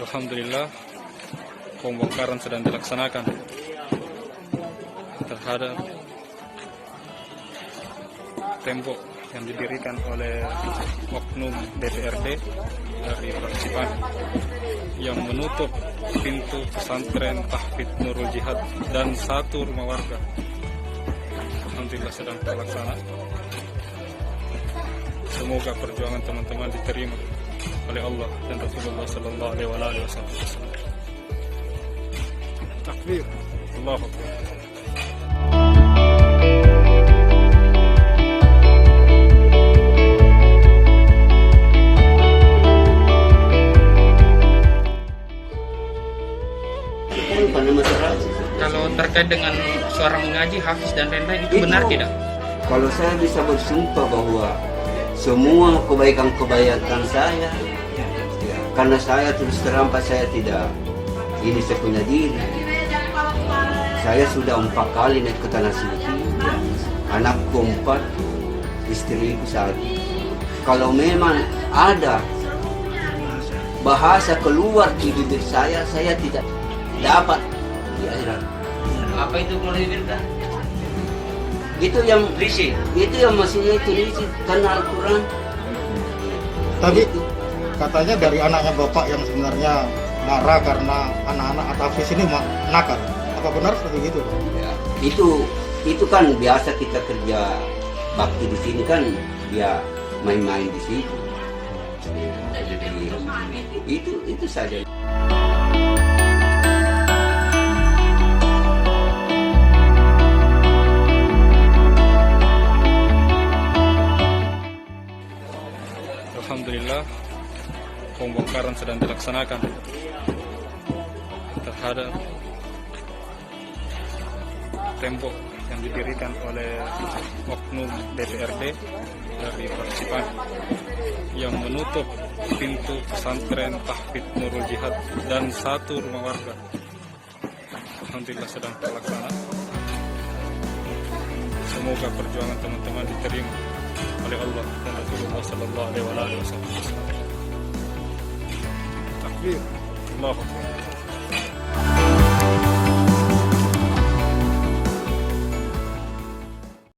Alhamdulillah, pembongkaran sedang dilaksanakan terhadap tembok yang didirikan oleh oknum DPRD dari Persipan yang menutup pintu pesantren Tahfidz Nurul Jihad dan satu rumah warga. Alhamdulillah sedang terlaksana. Semoga perjuangan teman-teman diterima oleh Allah dan Rasulullah Sallallahu Alaihi Wasallam. Takbir, Allahu Akbar. Kalau terkait dengan seorang mengaji, hafiz dan lain-lain itu benar tidak? Kalau saya bisa bersumpah bahwa semua kebaikan-kebaikan saya, ya, karena saya terus terang saya tidak ini saya punya diri. Saya sudah 4 kali naik ke tanah suci, anakku 4, istriku 1. Kalau memang ada bahasa keluar di bibir saya tidak dapat di akhirat. Apa itu keluar dari bibir? Itu yang Risi. Itu yang maksudnya itu risi karena Al-Quran. Tapi katanya dari anaknya bapak yang sebenarnya marah karena anak-anak Hafiz ini nakal. Apa benar seperti itu? Ya, itu kan biasa kita kerja bakti di sini kan dia main-main di situ. Jadi itu saja. Alhamdulillah, pembongkaran sedang dilaksanakan terhadap tembok yang didirikan oleh oknum DPRD dari Persipan yang menutup pintu pesantren Tahfidz Nurul Jihad dan satu rumah warga. Alhamdulillah sedang terlaksana. Semoga perjuangan teman-teman diterima oleh Allah dan Rasulullah Sallallahu Alaihi Wasallam. Takbir, Allahu Akbar.